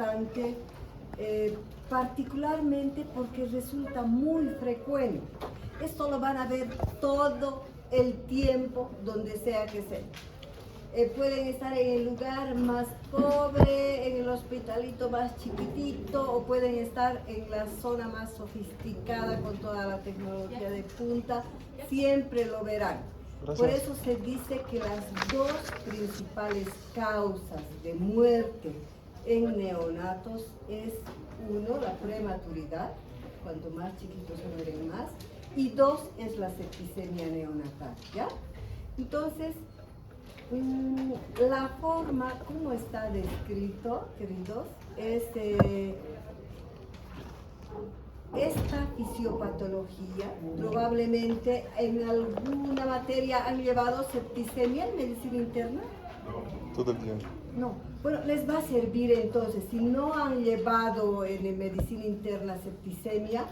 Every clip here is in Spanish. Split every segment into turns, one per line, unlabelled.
importante, particularmente porque resulta muy frecuente. Esto lo van a ver todo el tiempo, donde sea que sea. Pueden estar en el lugar más pobre, en el hospitalito más chiquitito, o pueden estar en la zona más sofisticada con toda la tecnología de punta. Siempre lo verán. Gracias. Por eso se dice que las dos principales causas de muerte en neonatos es, uno, la prematuridad, cuanto más chiquitos se mueren más, y dos, es la septicemia neonatal, ¿ya? Entonces, la forma como está descrito, queridos, es esta fisiopatología. Probablemente en alguna materia han llevado septicemia en medicina interna.
No, todo el tiempo.
No, bueno, les va a servir entonces. Si no han llevado en medicina interna septicemia,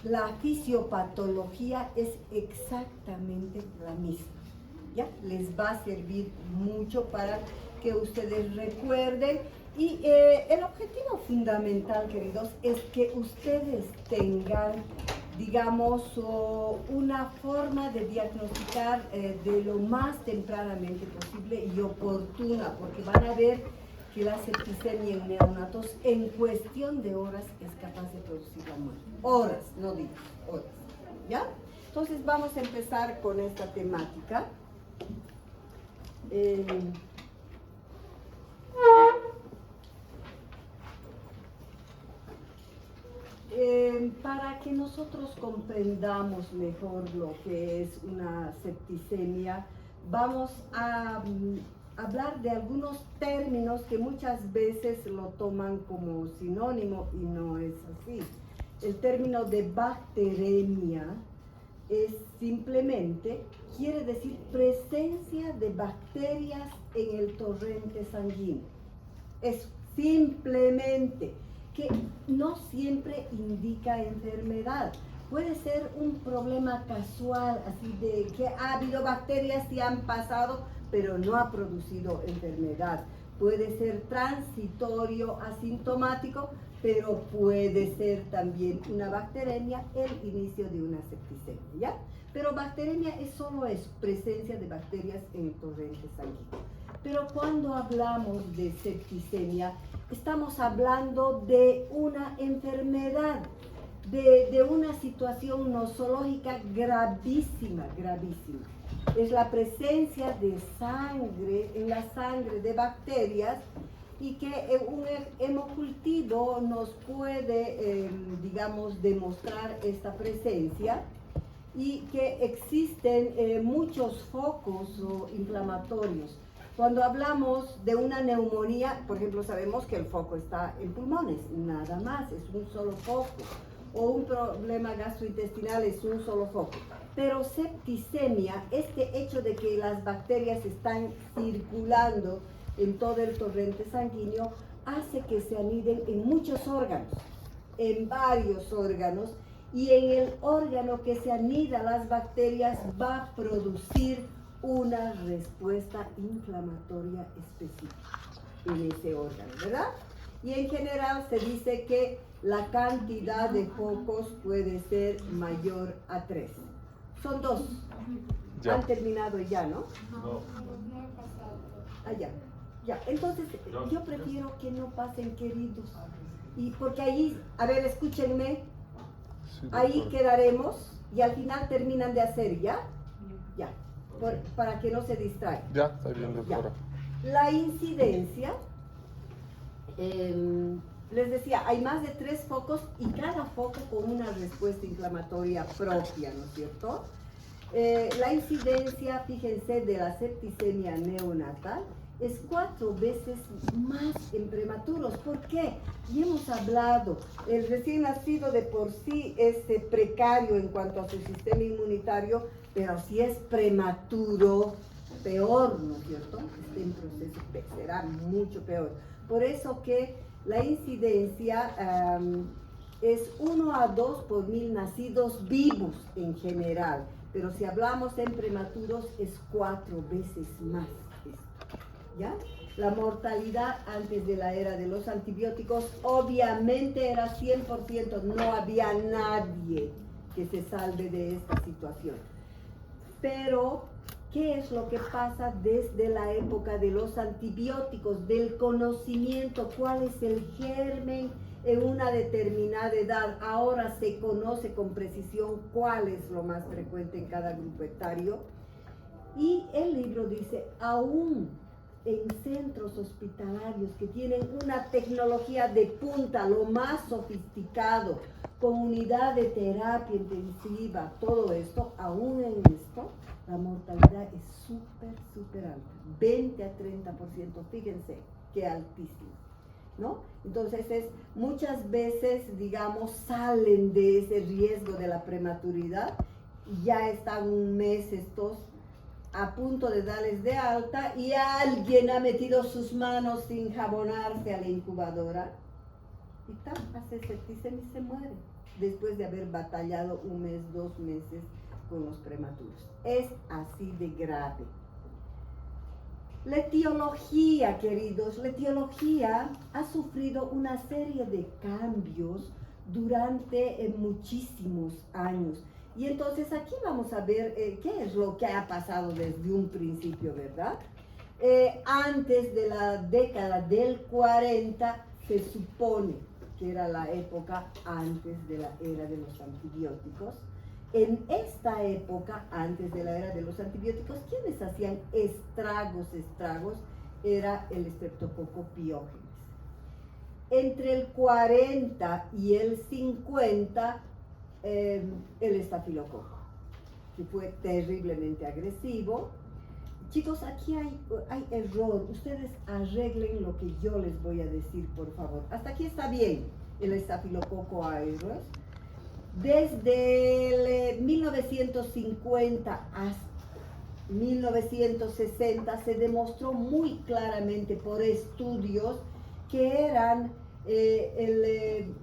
la fisiopatología es exactamente la misma. ¿Ya? Les va a servir mucho para que ustedes recuerden. Y el objetivo fundamental, queridos, es que ustedes tengan, digamos, una forma de diagnosticar de lo más tempranamente posible y oportuna, porque van a ver que la septicemia en neonatos en cuestión de horas es capaz de producir la muerte. Horas, no días, horas. ¿Ya? Entonces vamos a empezar con esta temática. Para que nosotros comprendamos mejor lo que es una septicemia, vamos a hablar de algunos términos que muchas veces lo toman como sinónimo y no es así. El término de bacteremia es simplemente, quiere decir presencia de bacterias en el torrente sanguíneo. Es simplemente, que no siempre indica enfermedad. Puede ser un problema casual, así de que ha habido bacterias y han pasado, pero no ha producido enfermedad. Puede ser transitorio, asintomático, pero puede ser también una bacteremia, el inicio de una septicemia, ¿ya? Pero bacteremia solo es presencia de bacterias en el torrente sanguíneo. Pero cuando hablamos de septicemia, estamos hablando de una enfermedad, de una situación nosológica gravísima, gravísima. Es la presencia de sangre, en la sangre de bacterias, y que un hemocultivo nos puede, digamos, demostrar esta presencia, y que existen muchos focos inflamatorios. Cuando hablamos de una neumonía, por ejemplo, sabemos que el foco está en pulmones, nada más, es un solo foco. O un problema gastrointestinal es un solo foco. Pero septicemia, este hecho de que las bacterias están circulando en todo el torrente sanguíneo, hace que se aniden en muchos órganos, en varios órganos, y en el órgano que se anida las bacterias va a producir una respuesta inflamatoria específica en ese órgano, ¿verdad? Y en general se dice que la cantidad de focos puede ser mayor a 3. Son 2. Ya. Han terminado ya, ¿no?
No.
Ah, ya. Ya. Entonces, yo prefiero que no pasen, queridos. Y porque ahí, a ver, escúchenme, ahí quedaremos y al final terminan de hacer, ¿ya? Ya. Para que no se distraigan.
Ya, está bien, doctora.
La incidencia, les decía, hay más de 3 focos y cada foco con una respuesta inflamatoria propia, ¿no es cierto? La incidencia, fíjense, de la septicemia neonatal es 4 veces más en prematuros. ¿Por qué? Y hemos hablado, el recién nacido de por sí es precario en cuanto a su sistema inmunitario, pero si es prematuro, peor, ¿no es cierto? Está en proceso, será mucho peor. Por eso que la incidencia es 1 a 2 por 1000 nacidos vivos en general, pero si hablamos en prematuros es 4 veces más. ¿Ya? La mortalidad antes de la era de los antibióticos obviamente era 100%, no había nadie que se salve de esta situación. Pero, ¿qué es lo que pasa desde la época de los antibióticos, del conocimiento? ¿Cuál es el germen en una determinada edad? Ahora se conoce con precisión cuál es lo más frecuente en cada grupo etario. Y el libro dice, aún en centros hospitalarios que tienen una tecnología de punta, lo más sofisticado, con unidad de terapia intensiva, todo esto, aún en esto, la mortalidad es súper alta, 20 a 30%, fíjense qué altísimo, ¿no? Entonces muchas veces, digamos, salen de ese riesgo de la prematuridad y ya están un mes estos a punto de darles de alta y alguien ha metido sus manos sin jabonarse a la incubadora y hace septicemia y se muere después de haber batallado un mes, 2 meses con los prematuros. Es así de grave. La etiología, queridos, la etiología ha sufrido una serie de cambios durante muchísimos años. Y entonces aquí vamos a ver qué es lo que ha pasado desde un principio, ¿verdad? Antes de la década del 40 se supone que era la época antes de la era de los antibióticos. En esta época, antes de la era de los antibióticos, quienes hacían estragos, era el Streptococcus pyogenes. Entre el 40 y el 50, el estafilococo, que fue terriblemente agresivo. Chicos, aquí hay error. Ustedes arreglen lo que yo les voy a decir, por favor. Hasta aquí está bien, el estafilococo aureus. Desde el 1950 hasta 1960 se demostró muy claramente por estudios que eran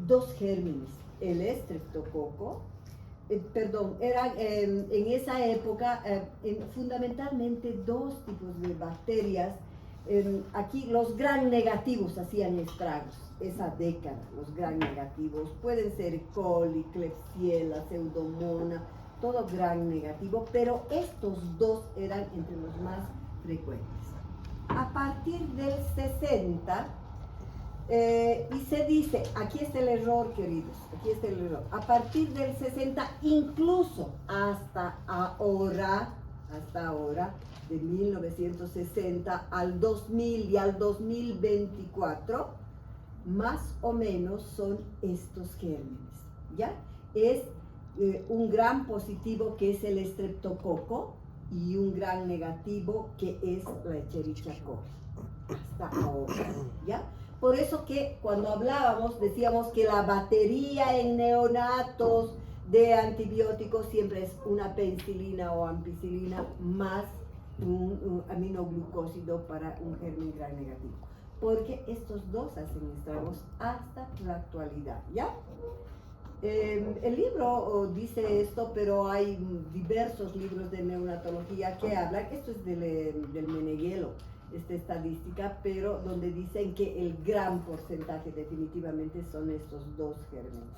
dos gérmenes, el estreptococo, eran en esa época fundamentalmente 2 tipos de bacterias. Aquí los gram negativos hacían estragos, esa década, los gram negativos, pueden ser E. coli, Klebsiella, Pseudomonas, todo gram negativo, pero estos 2 eran entre los más frecuentes. A partir del 60, y se dice, aquí está el error, queridos, aquí está el error, a partir del 60, incluso hasta ahora, de 1960 al 2000 y al 2024, más o menos son estos gérmenes, ¿ya? Es un gram positivo que es el estreptococo y un gram negativo que es la Escherichia coli, hasta ahora, ¿ya? Por eso que cuando hablábamos decíamos que la batería en neonatos de antibióticos siempre es una penicilina o ampicilina más un aminoglucósido para un germen gram negativo, porque estos 2 hacen estragos hasta la actualidad, ¿ya? El libro dice esto, pero hay diversos libros de neonatología que hablan, esto es del Meneghello, esta estadística, pero donde dicen que el gran porcentaje definitivamente son estos 2 gérmenes.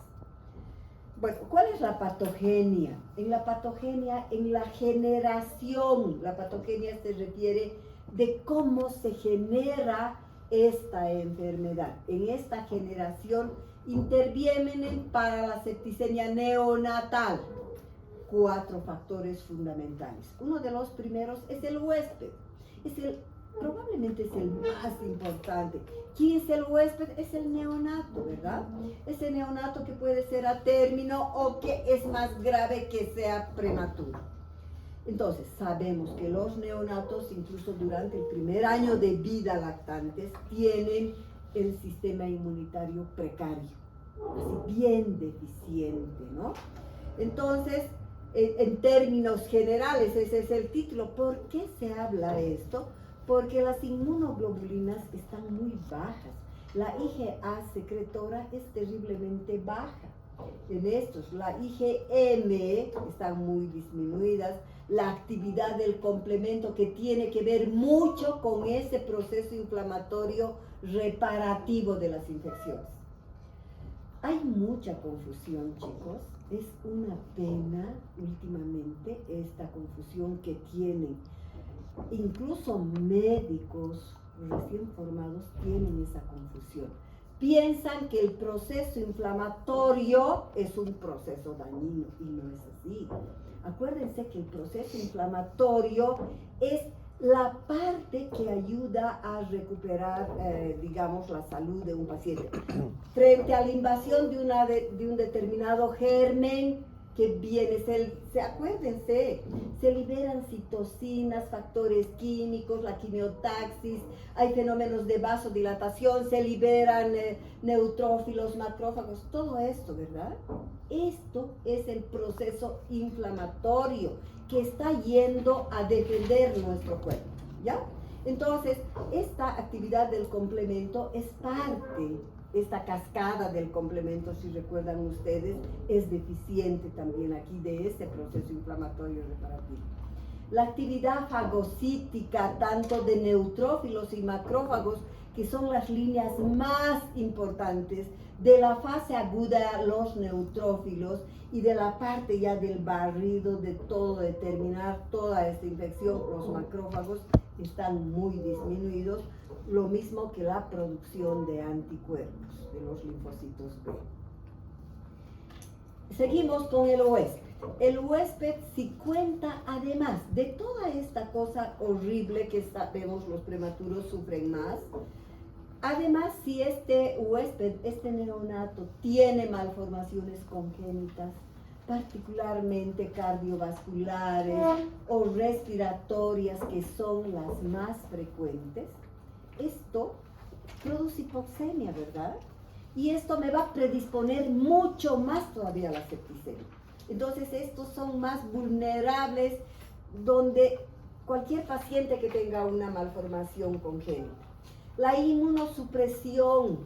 Bueno, ¿cuál es la patogenia? En la patogenia, en la generación, la patogenia se refiere de cómo se genera esta enfermedad. En esta generación intervienen para la septicemia neonatal 4 factores fundamentales. Uno de los primeros es el huésped. Probablemente es el más importante. ¿Quién es el huésped? Es el neonato, ¿verdad? Ese neonato que puede ser a término o que es más grave que sea prematuro. Entonces, sabemos que los neonatos, incluso durante el primer año de vida lactantes, tienen el sistema inmunitario precario, así bien deficiente, ¿no? Entonces, en términos generales, ese es el título. ¿Por qué se habla esto? Porque las inmunoglobulinas están muy bajas. La IgA secretora es terriblemente baja. En estos, la IgM están muy disminuidas, la actividad del complemento que tiene que ver mucho con ese proceso inflamatorio reparativo de las infecciones. Hay mucha confusión, chicos. Es una pena últimamente esta confusión que tienen. Incluso médicos recién formados tienen esa confusión. Piensan que el proceso inflamatorio es un proceso dañino y no es así. Acuérdense que el proceso inflamatorio es la parte que ayuda a recuperar, digamos, la salud de un paciente. Frente a la invasión de un determinado germen que viene, acuérdense, se liberan citocinas, factores químicos, la quimiotaxis, hay fenómenos de vasodilatación, se liberan neutrófilos, macrófagos, todo esto, ¿verdad? Esto es el proceso inflamatorio que está yendo a defender nuestro cuerpo, ¿ya? Entonces, esta actividad del complemento es parte. Esta cascada del complemento, si recuerdan ustedes, es deficiente también aquí de este proceso inflamatorio reparativo. La actividad fagocítica, tanto de neutrófilos y macrófagos, que son las líneas más importantes de la fase aguda, los neutrófilos, y de la parte ya del barrido de todo, de terminar toda esta infección, los macrófagos están muy disminuidos, lo mismo que la producción de anticuerpos de los linfocitos B. Seguimos con el huésped. El huésped si cuenta, además de toda esta cosa horrible que sabemos los prematuros sufren más, además si este huésped, este neonato, tiene malformaciones congénitas, particularmente cardiovasculares o respiratorias, que son las más frecuentes, esto produce hipoxemia, ¿verdad? Y esto me va a predisponer mucho más todavía a la septicemia. Entonces, estos son más vulnerables, donde cualquier paciente que tenga una malformación congénita. La inmunosupresión,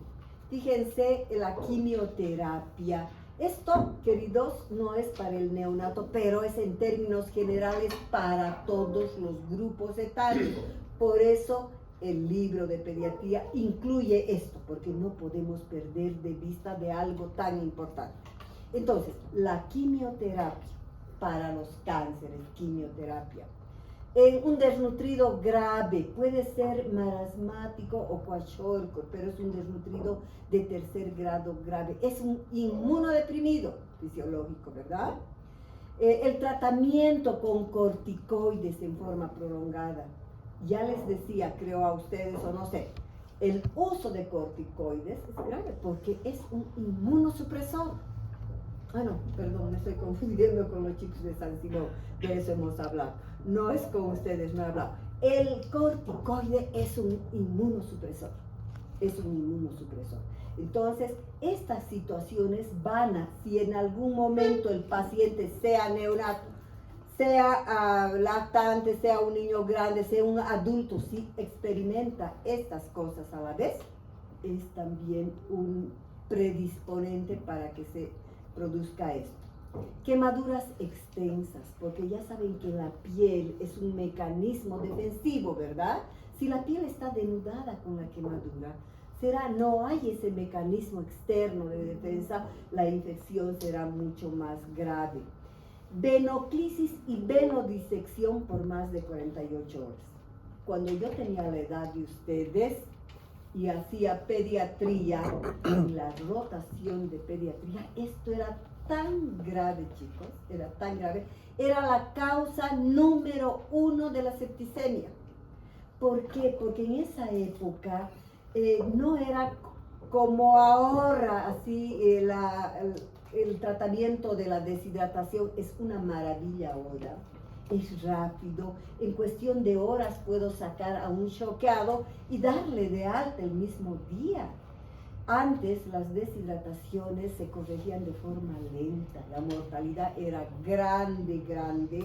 fíjense, la quimioterapia. Esto, queridos, no es para el neonato, pero es en términos generales para todos los grupos etarios. Por eso, el libro de pediatría incluye esto, porque no podemos perder de vista de algo tan importante. Entonces, la quimioterapia para los cánceres, quimioterapia. En un desnutrido grave, puede ser marasmático o kwashiorkor, pero es un desnutrido de tercer grado grave. Es un inmunodeprimido fisiológico, ¿verdad? El tratamiento con corticoides en forma prolongada. Ya les decía, creo a ustedes o no sé, el uso de corticoides es grave porque es un inmunosupresor. Ah, no, perdón, me estoy confundiendo con los chicos de San Simón, de eso hemos hablado. No es con ustedes, no he hablado. El corticoide es un inmunosupresor, Entonces, estas situaciones van a, si en algún momento el paciente sea neonato, sea lactante, sea un niño grande, sea un adulto, si experimenta estas cosas a la vez, es también un predisponente para que se produzca esto. Quemaduras extensas, porque ya saben que la piel es un mecanismo defensivo, ¿verdad? Si la piel está denudada con la quemadura, no hay ese mecanismo externo de defensa, la infección será mucho más grave. Venoclisis y venodisección por más de 48 horas. Cuando yo tenía la edad de ustedes y hacía pediatría, la rotación de pediatría, esto era tan grave, chicos, era tan grave, era la causa número 1 de la septicemia. ¿Por qué? Porque en esa época no era como ahora, así el tratamiento de la deshidratación es una maravilla ahora, es rápido, en cuestión de horas puedo sacar a un choqueado y darle de alta el mismo día. Antes las deshidrataciones se corregían de forma lenta, la mortalidad era grande,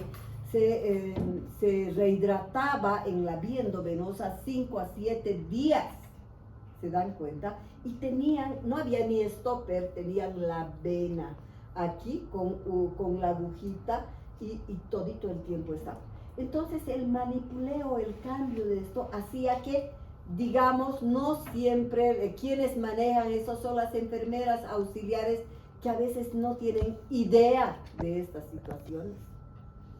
se rehidrataba en la vía endovenosa 5 a 7 días, ¿se dan cuenta? Y no había ni stopper, tenían la vena aquí con la agujita y todito el tiempo estaba. Entonces el manipuleo, el cambio de esto hacía que, digamos, no siempre quienes manejan eso son las enfermeras auxiliares que a veces no tienen idea de estas situaciones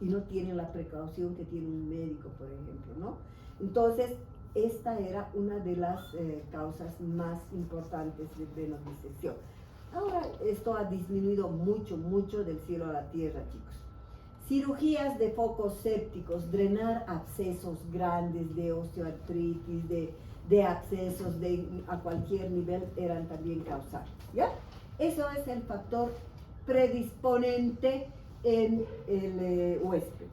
y no tienen la precaución que tiene un médico, por ejemplo, ¿no? Entonces, esta era una de las causas más importantes de venodisección. Ahora esto ha disminuido mucho, mucho del cielo a la tierra, chicos. Cirugías de focos sépticos, drenar abscesos grandes de osteoartritis, de abscesos a cualquier nivel eran también causados, ¿ya? Eso es el factor predisponente en el huésped.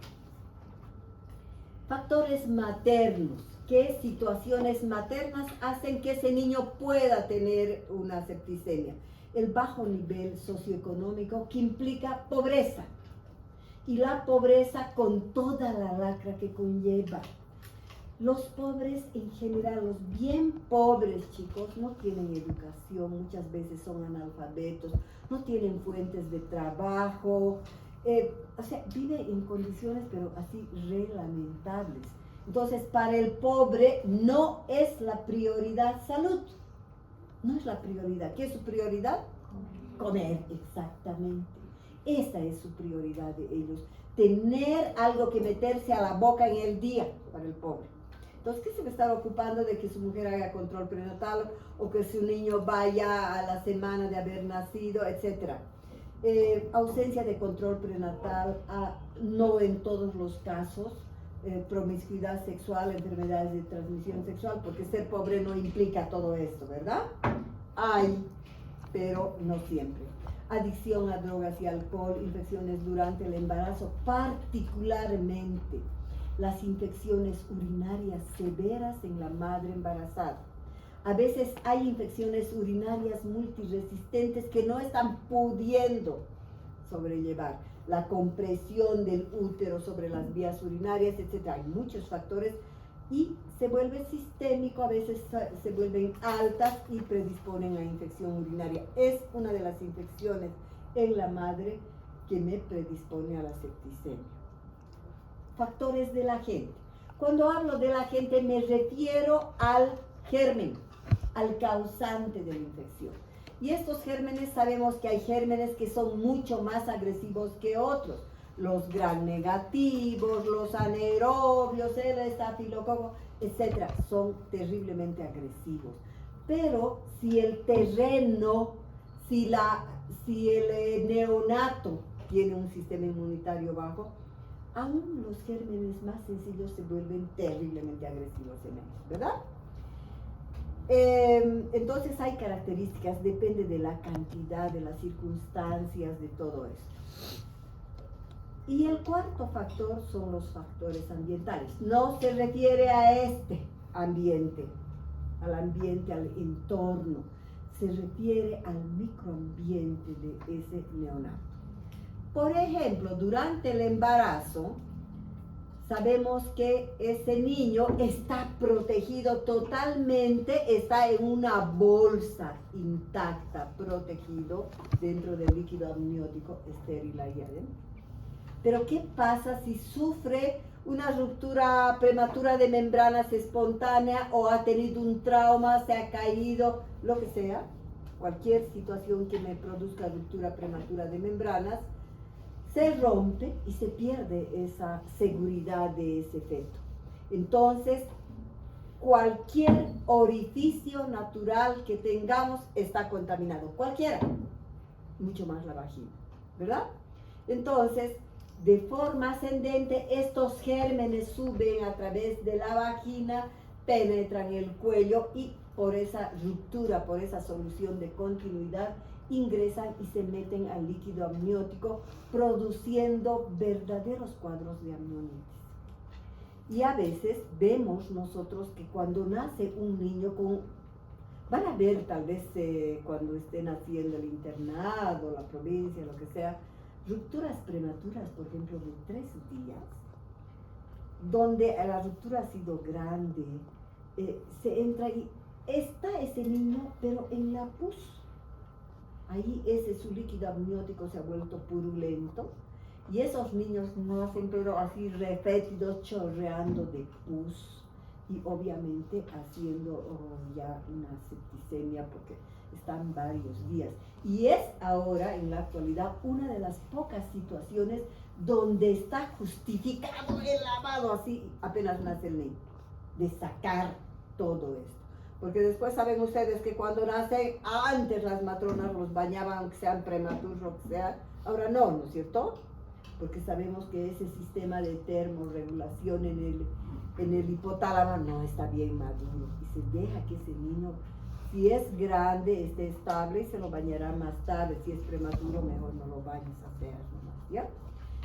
Factores maternos. ¿Qué situaciones maternas hacen que ese niño pueda tener una septicemia? El bajo nivel socioeconómico que implica pobreza. Y la pobreza con toda la lacra que conlleva. Los pobres en general, los bien pobres, chicos, no tienen educación, muchas veces son analfabetos, no tienen fuentes de trabajo, o sea, viven en condiciones pero así re lamentables. Entonces, para el pobre no es la prioridad salud, no es la prioridad. ¿Qué es su prioridad? Comer, exactamente. Esa es su prioridad de ellos, tener algo que meterse a la boca en el día para el pobre. Entonces, ¿qué se va a estar ocupando de que su mujer haga control prenatal o que su niño vaya a la semana de haber nacido, etcétera? Ausencia de control prenatal, no en todos los casos, promiscuidad sexual, enfermedades de transmisión sexual, porque ser pobre no implica todo esto, ¿verdad? Hay, pero no siempre. Adicción a drogas y alcohol, infecciones durante el embarazo, particularmente las infecciones urinarias severas en la madre embarazada. A veces hay infecciones urinarias multiresistentes que no están pudiendo sobrellevar. La compresión del útero sobre las vías urinarias, etc. Hay muchos factores y se vuelve sistémico, a veces se vuelven altas y predisponen a infección urinaria. Es una de las infecciones en la madre que me predispone a la septicemia. Factores de la gente. Cuando hablo de la gente me refiero al germen, al causante de la infección. Y estos gérmenes, sabemos que hay gérmenes que son mucho más agresivos que otros. Los gram negativos, los anaerobios, el estafilococo, etc. son terriblemente agresivos. Pero si el terreno, si el neonato tiene un sistema inmunitario bajo, aún los gérmenes más sencillos se vuelven terriblemente agresivos en ellos, ¿verdad? Entonces hay características, depende de la cantidad, de las circunstancias, de todo esto. Y el cuarto factor son los factores ambientales. No se refiere a este ambiente, al entorno. Se refiere al microambiente de ese neonato. Por ejemplo, durante el embarazo, sabemos que ese niño está protegido totalmente, está en una bolsa intacta, protegido dentro del líquido amniótico estéril ahí adentro. Pero ¿qué pasa si sufre una ruptura prematura de membranas espontánea o ha tenido un trauma, se ha caído, lo que sea? Cualquier situación que me produzca ruptura prematura de membranas, se rompe y se pierde esa seguridad de ese feto. Entonces, cualquier orificio natural que tengamos está contaminado, cualquiera, mucho más la vagina, ¿verdad? Entonces, de forma ascendente, estos gérmenes suben a través de la vagina, penetran el cuello y por esa ruptura, por esa solución de continuidad, ingresan y se meten al líquido amniótico, produciendo verdaderos cuadros de amnionitis. Y a veces vemos nosotros que cuando nace un niño van a ver tal vez cuando estén haciendo el internado, la provincia, lo que sea, rupturas prematuras, por ejemplo, de 3 días, donde la ruptura ha sido grande, se entra y está ese niño, pero en la pus. Ahí su líquido amniótico se ha vuelto purulento Y esos niños nacen pero así refétidos, chorreando de pus y obviamente haciendo ya una septicemia porque están varios días. Y es ahora, en la actualidad, una de las pocas situaciones donde está justificado el lavado así apenas nace el niño, de sacar todo esto. Porque después saben ustedes que cuando nacen, antes las matronas los bañaban aunque sean prematuros, lo que sea, ahora no, ¿no es cierto? Porque sabemos que ese sistema de termorregulación en el hipotálamo no está bien maduro y se deja que ese niño, si es grande, esté estable y se lo bañará más tarde. Si es prematuro, mejor no lo bañes apenas nomás, ¿ya?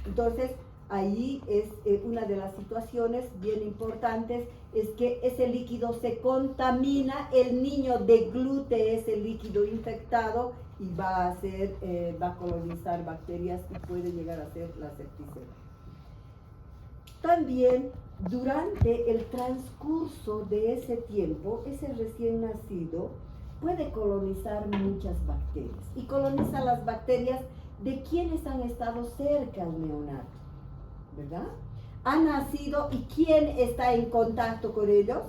Entonces, ahí es una de las situaciones bien importantes, es que ese líquido se contamina, el niño deglute ese líquido infectado y va a colonizar bacterias y puede llegar a ser la septicemia. También, durante el transcurso de ese tiempo, ese recién nacido puede colonizar muchas bacterias y coloniza las bacterias de quienes han estado cerca al neonato, ¿verdad? Ha nacido y ¿quién está en contacto con ellos?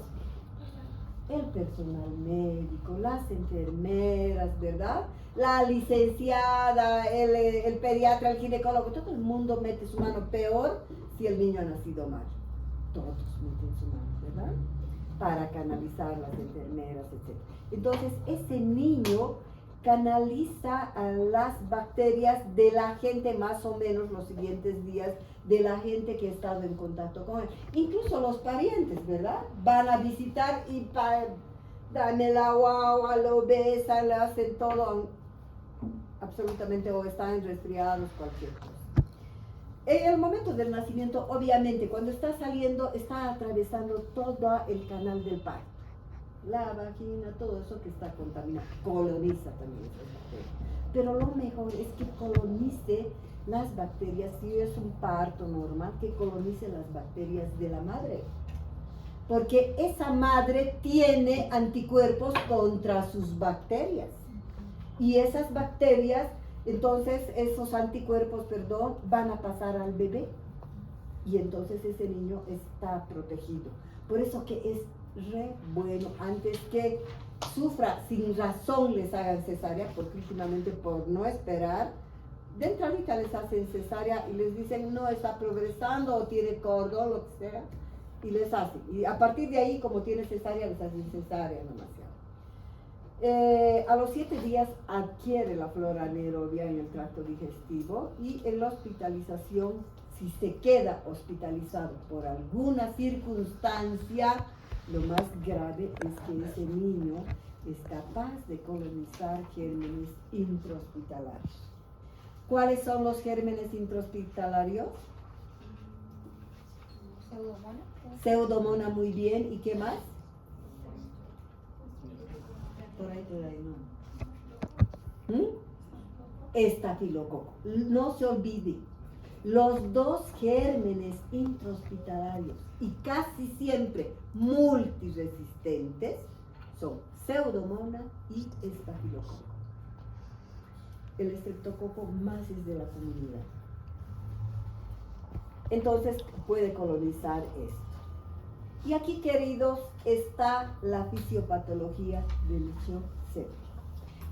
El personal médico, las enfermeras, ¿verdad? La licenciada, el pediatra, el ginecólogo, todo el mundo mete su mano, peor si el niño ha nacido mal. Todos meten su mano, ¿verdad? Para canalizar las enfermeras, etc. Entonces, ese niño canaliza a las bacterias de la gente más o menos los siguientes días, de la gente que ha estado en contacto con él. Incluso los parientes, ¿verdad? Van a visitar y dan el agua, lo besan, le hacen todo, absolutamente, o están resfriados, cualquier cosa. En el momento del nacimiento, obviamente, cuando está saliendo, está atravesando todo el canal del parto. La vagina, todo eso que está contaminado, coloniza también esas bacterias. Pero lo mejor es que colonice las bacterias, si es un parto normal, que colonice las bacterias de la madre. Porque esa madre tiene anticuerpos contra sus bacterias. Y esas bacterias, entonces esos anticuerpos, van a pasar al bebé. Y entonces ese niño está protegido. Por eso que es re bueno, antes que sufra sin razón les hagan cesárea, porque últimamente por no esperar, de entradita les hacen cesárea y les dicen no está progresando o tiene cordón, lo que sea, y les hacen. Y a partir de ahí, como tiene cesárea, les hacen cesárea demasiado. A los 7 días adquiere la flora anaerobia en el tracto digestivo y en la hospitalización, si se queda hospitalizado por alguna circunstancia, lo más grave es que ese niño es capaz de colonizar gérmenes intrahospitalarios. ¿Cuáles son los gérmenes intrahospitalarios? Pseudomonas, muy bien. ¿Y qué más? Por ahí no. Estafilococo. No se olvide. Los dos gérmenes intrahospitalarios y casi siempre multiresistentes son Pseudomonas y Estafilococo. El estreptococo más es de la comunidad. Entonces puede colonizar esto. Y aquí, queridos, está la fisiopatología del shock séptico.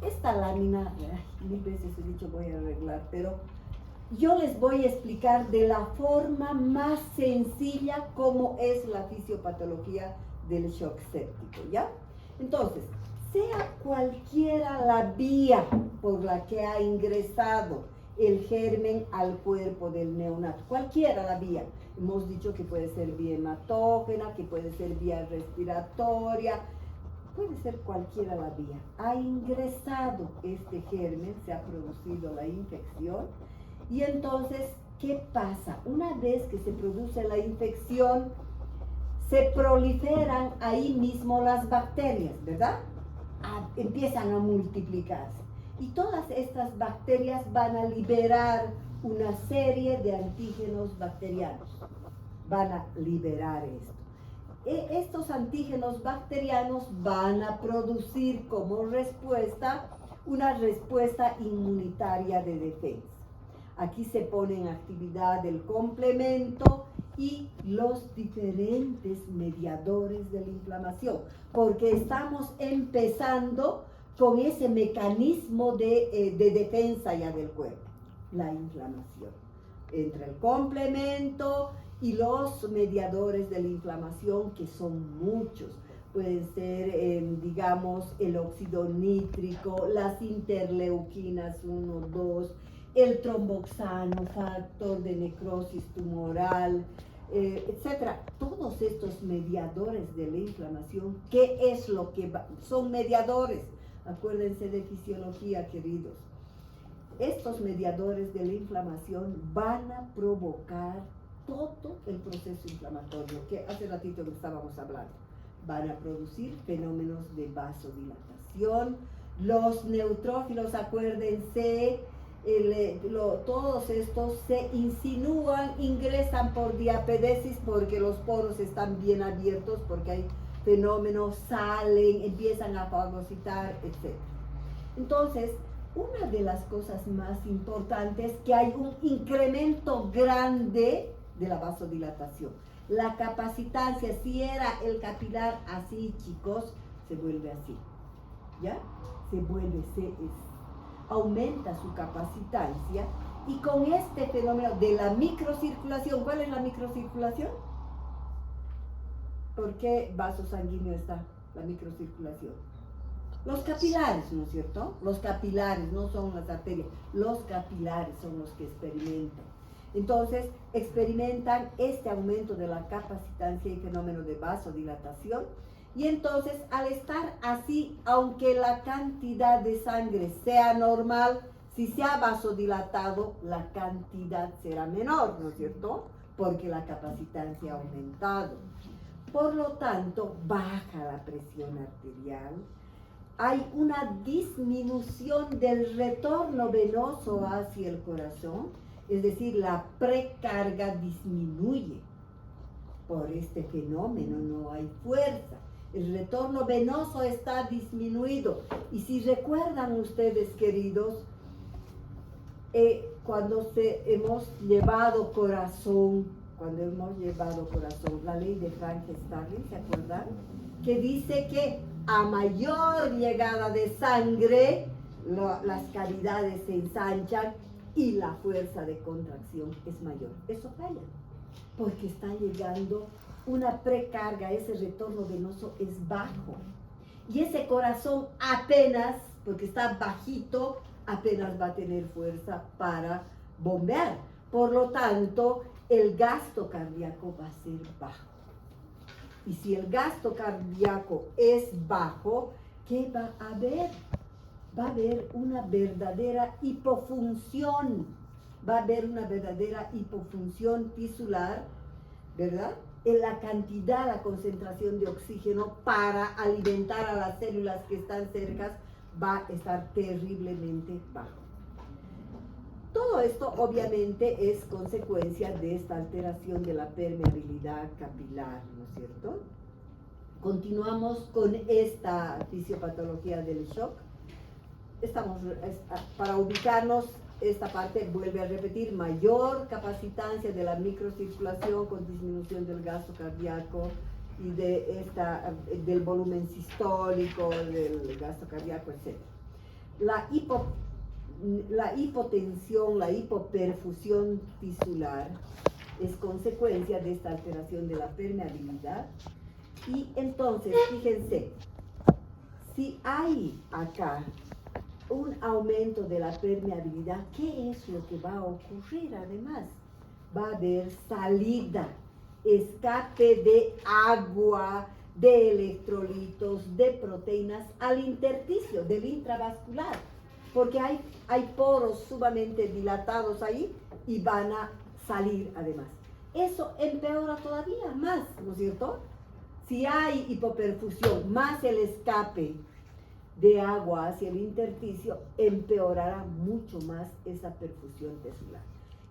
Esta lámina, 1000 veces he dicho voy a arreglar, pero yo les voy a explicar de la forma más sencilla cómo es la fisiopatología del shock séptico, ¿ya? Entonces, sea cualquiera la vía por la que ha ingresado el germen al cuerpo del neonato, cualquiera la vía. Hemos dicho que puede ser vía hematógena, que puede ser vía respiratoria, puede ser cualquiera la vía. Ha ingresado este germen, se ha producido la infección, y entonces, ¿qué pasa? Una vez que se produce la infección, se proliferan ahí mismo las bacterias, ¿verdad? Empiezan a multiplicarse. Y todas estas bacterias van a liberar una serie de antígenos bacterianos. Van a liberar esto. Estos antígenos bacterianos van a producir como respuesta una respuesta inmunitaria de defensa. Aquí se pone en actividad el complemento y los diferentes mediadores de la inflamación, porque estamos empezando con ese mecanismo de defensa ya del cuerpo, la inflamación. Entre el complemento y los mediadores de la inflamación, que son muchos, pueden ser, digamos, el óxido nítrico, las interleuquinas 1, 2, el tromboxano, factor de necrosis tumoral, etcétera. Todos estos mediadores de la inflamación, ¿qué es lo que son mediadores? Acuérdense de fisiología, queridos. Estos mediadores de la inflamación van a provocar todo el proceso inflamatorio que hace ratito que estábamos hablando. Van a producir fenómenos de vasodilatación. Los neutrófilos, acuérdense, todos estos se insinúan, ingresan por diapedesis porque los poros están bien abiertos, porque hay fenómenos, salen, empiezan a fagocitar, etc. Entonces, una de las cosas más importantes es que hay un incremento grande de la vasodilatación. La capacitancia, si era el capilar así, chicos, se vuelve así, ¿ya? Aumenta su capacitancia, y con este fenómeno de la microcirculación, ¿cuál es la microcirculación? ¿Por qué vaso sanguíneo está la microcirculación? Los capilares, ¿no es cierto? Los capilares, no son las arterias, los capilares son los que experimentan. Entonces, experimentan este aumento de la capacitancia y fenómeno de vasodilatación. Y entonces, al estar así, aunque la cantidad de sangre sea normal, si se ha vasodilatado, la cantidad será menor, ¿no es cierto? Porque la capacitancia ha aumentado. Por lo tanto, baja la presión arterial. Hay una disminución del retorno venoso hacia el corazón, es decir, la precarga disminuye. Por este fenómeno no hay fuerza. El retorno venoso está disminuido. Y si recuerdan ustedes, queridos, cuando hemos llevado corazón, la ley de Frank-Starling, ¿se acuerdan? Que dice que a mayor llegada de sangre, las cavidades se ensanchan y la fuerza de contracción es mayor. Eso falla, porque está llegando una precarga, ese retorno venoso es bajo. Y ese corazón apenas, porque está bajito, apenas va a tener fuerza para bombear. Por lo tanto, el gasto cardíaco va a ser bajo. Y si el gasto cardíaco es bajo, ¿qué va a haber? Va a haber una verdadera hipofunción. Va a haber una verdadera hipofunción tisular, ¿verdad? En la cantidad, la concentración de oxígeno para alimentar a las células que están cerca va a estar terriblemente bajo. Todo esto obviamente es consecuencia de esta alteración de la permeabilidad capilar, ¿no es cierto? Continuamos con esta fisiopatología del shock. Para ubicarnos, esta parte vuelve a repetir: mayor capacitancia de la microcirculación con disminución del gasto cardíaco y del volumen sistólico, del gasto cardíaco, etc. La hipotensión, la hipoperfusión tisular es consecuencia de esta alteración de la permeabilidad. Y entonces, fíjense, si hay acá un aumento de la permeabilidad, ¿qué es lo que va a ocurrir además? Va a haber salida, escape de agua, de electrolitos, de proteínas al intersticio, del intravascular, porque hay poros sumamente dilatados ahí y van a salir además. Eso empeora todavía más, ¿no es cierto? Si hay hipoperfusión más el escape de agua hacia el intersticio, empeorará mucho más esa perfusión tisular.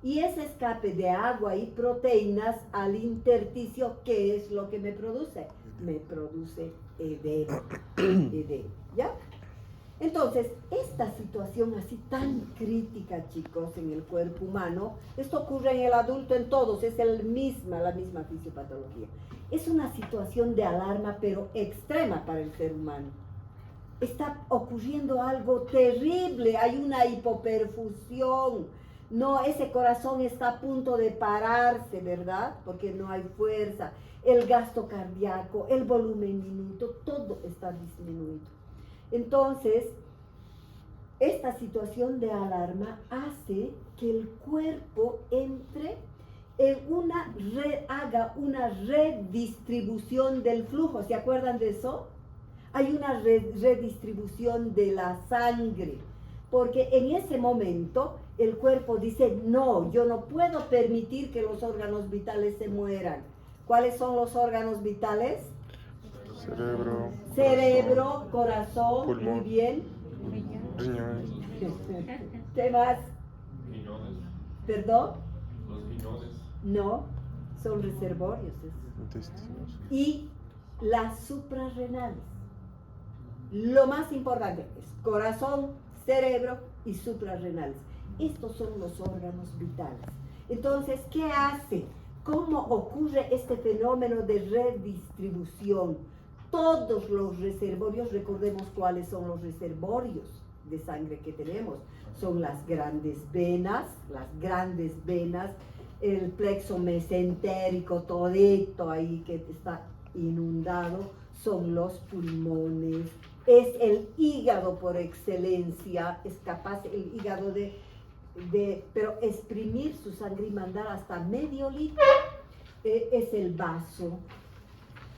Y ese escape de agua y proteínas al intersticio, ¿qué es lo que me produce? Me produce edema. ¿Ya? Entonces, esta situación así tan crítica, chicos, en el cuerpo humano, esto ocurre en el adulto, en todos, es la misma fisiopatología. Es una situación de alarma, pero extrema para el ser humano. Está ocurriendo algo terrible, hay una hipoperfusión, no, ese corazón está a punto de pararse, ¿verdad? Porque no hay fuerza, el gasto cardíaco, el volumen minuto, todo está disminuido. Entonces, esta situación de alarma hace que el cuerpo entre en haga una redistribución del flujo. ¿Se acuerdan de eso? Hay una redistribución de la sangre, porque en ese momento el cuerpo dice, no, yo no puedo permitir que los órganos vitales se mueran. ¿Cuáles son los órganos vitales? Cerebro, corazón,
pulmón,
muy bien.
riñones,
¿Qué más?
Riñones.
¿Perdón?
Los riñones.
No, son reservorios.
intestinos.
Y las suprarrenales. Lo más importante es corazón, cerebro y suprarrenales. Estos son los órganos vitales. Entonces, ¿qué hace? ¿Cómo ocurre este fenómeno de redistribución? Todos los reservorios, recordemos cuáles son los reservorios de sangre que tenemos. Son las grandes venas, el plexo mesentérico, todito ahí que está inundado, son los pulmones, es el hígado por excelencia, es capaz el hígado pero exprimir su sangre y mandar hasta medio litro, es el vaso,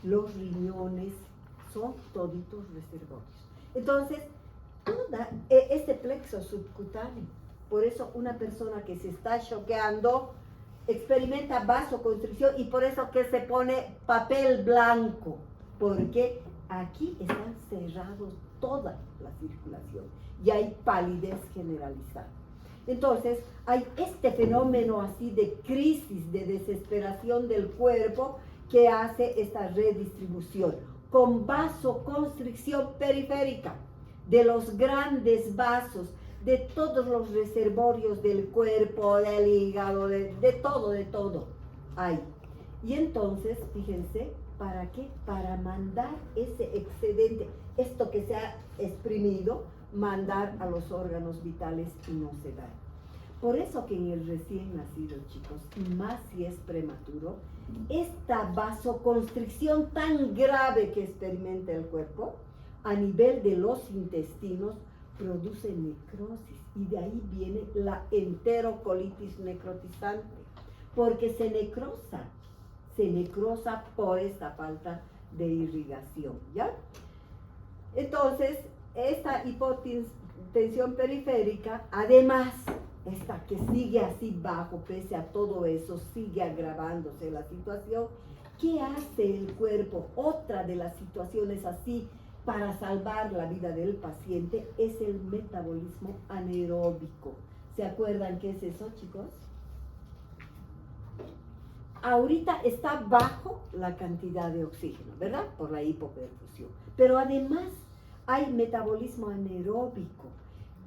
los riñones, son toditos reservorios. Entonces, este plexo subcutáneo, por eso una persona que se está choqueando experimenta vasoconstricción y por eso que se pone papel blanco, porque aquí están cerrados toda la circulación y hay palidez generalizada. Entonces, hay este fenómeno así de crisis, de desesperación del cuerpo que hace esta redistribución con vasoconstricción periférica de los grandes vasos, de todos los reservorios del cuerpo, del hígado, de todo hay. Y entonces, fíjense, ¿para qué? Para mandar ese excedente, esto que se ha exprimido, mandar a los órganos vitales y no se da. Por eso que en el recién nacido, chicos, y más si es prematuro, esta vasoconstricción tan grave que experimenta el cuerpo, a nivel de los intestinos, produce necrosis y de ahí viene la enterocolitis necrotizante, porque se necrosa por esta falta de irrigación, ¿ya? Entonces, esta hipotensión periférica, además, esta que sigue así bajo, pese a todo eso, sigue agravándose la situación. ¿Qué hace el cuerpo? Otra de las situaciones así para salvar la vida del paciente es el metabolismo anaeróbico. ¿Se acuerdan qué es eso, chicos? Ahorita está bajo la cantidad de oxígeno, ¿verdad? Por la hipoperfusión. Pero además hay metabolismo anaeróbico,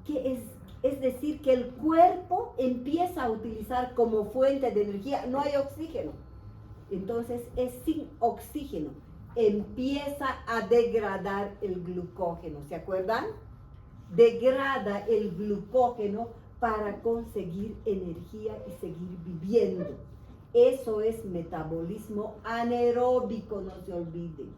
que es decir, que el cuerpo empieza a utilizar como fuente de energía, no hay oxígeno. Entonces es sin oxígeno. Empieza a degradar el glucógeno, ¿se acuerdan? Degrada el glucógeno para conseguir energía y seguir viviendo. Eso es metabolismo anaeróbico, no se olviden.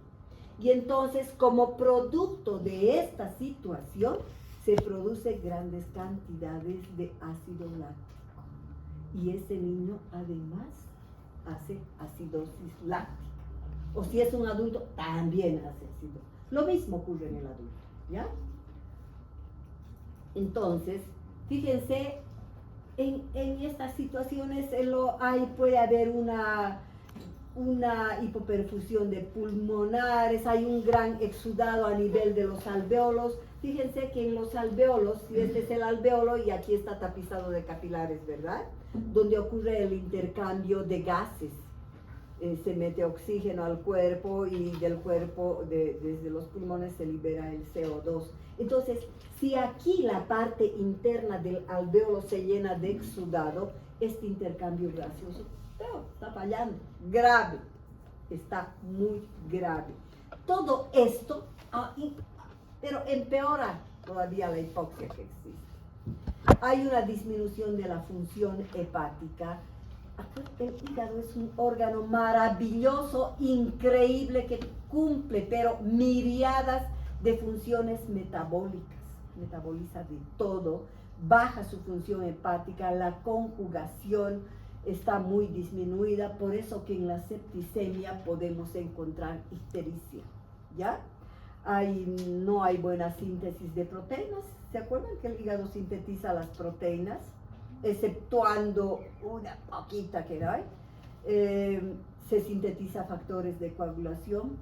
Y entonces, como producto de esta situación, se produce grandes cantidades de ácido láctico. Y ese niño además hace acidosis láctica. O si es un adulto, también hace acidosis. Lo mismo ocurre en el adulto, ¿ya? Entonces, fíjense, en estas situaciones puede haber una hipoperfusión de pulmonares, hay un gran exudado a nivel de los alvéolos. Fíjense que en los alvéolos, si este es el alvéolo y aquí está tapizado de capilares, ¿verdad? Donde ocurre el intercambio de gases. se mete oxígeno al cuerpo y del cuerpo, desde los pulmones se libera el CO2. Entonces, si aquí la parte interna del alvéolo se llena de exudado, este intercambio gaseoso está fallando, grave, está muy grave. Todo esto, pero empeora todavía la hipoxia que existe. Hay una disminución de la función hepática. El hígado es un órgano maravilloso, increíble, que cumple, pero miriadas de funciones metabólicas. Metaboliza de todo, baja su función hepática, la conjugación está muy disminuida, por eso que en la septicemia podemos encontrar ictericia, ¿ya? No hay buena síntesis de proteínas. ¿Se acuerdan que el hígado sintetiza las proteínas? Exceptuando una poquita que hay, se sintetiza factores de coagulación,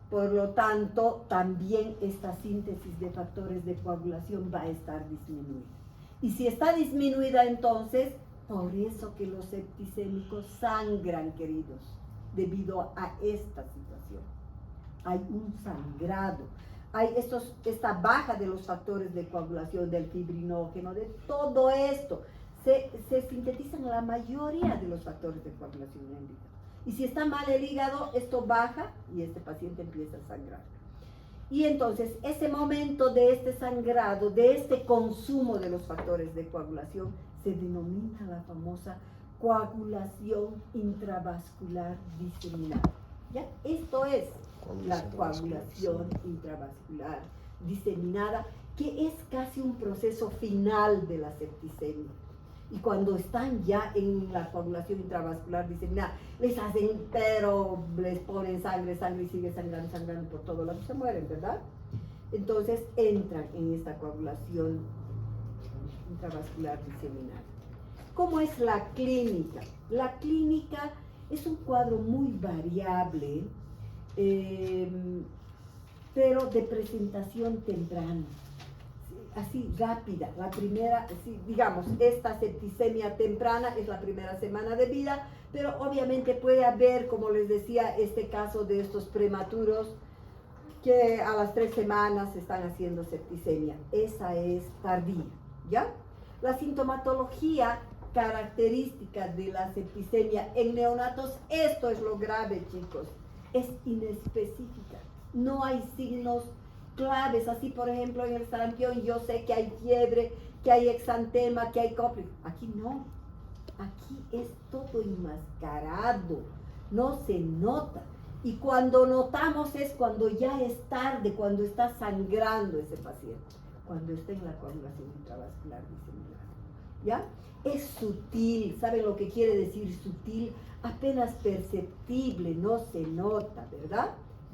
por lo tanto también esta síntesis de factores de coagulación va a estar disminuida. Y si está disminuida, entonces, por eso que los septicémicos sangran, queridos, debido a esta situación. Hay un sangrado, hay esta baja de los factores de coagulación, del fibrinógeno, de todo esto. Se sintetizan la mayoría de los factores de coagulación en el hígado. Y si está mal el hígado, esto baja y este paciente empieza a sangrar. Y entonces, ese momento de este sangrado, de este consumo de los factores de coagulación, se denomina la famosa coagulación intravascular diseminada. ¿Ya? Esto es la coagulación intravascular diseminada, que es casi un proceso final de la septicemia. Y cuando están ya en la coagulación intravascular diseminada, les hacen, pero les ponen sangre y sigue sangrando por todo lado, se mueren, ¿verdad? Entonces entran en esta coagulación intravascular diseminada. ¿Cómo es la clínica? La clínica es un cuadro muy variable, pero de presentación temprana, así rápida. La primera, digamos, esta septicemia temprana es la primera semana de vida, pero obviamente puede haber, como les decía, este caso de estos prematuros que a las 3 semanas están haciendo septicemia. Esa es tardía, ¿ya? La sintomatología característica de la septicemia en neonatos, esto es lo grave, chicos, es inespecífica. No hay signos claves, así por ejemplo en el sarampión yo sé que hay fiebre, que hay exantema, que hay cóplico. Aquí no, aquí es todo enmascarado, no se nota. Y cuando notamos es cuando ya es tarde, cuando está sangrando ese paciente, cuando está en la coagulación intravascular diseminada, ¿ya? Es sutil, ¿saben lo que quiere decir sutil? Apenas perceptible, no se nota, ¿verdad?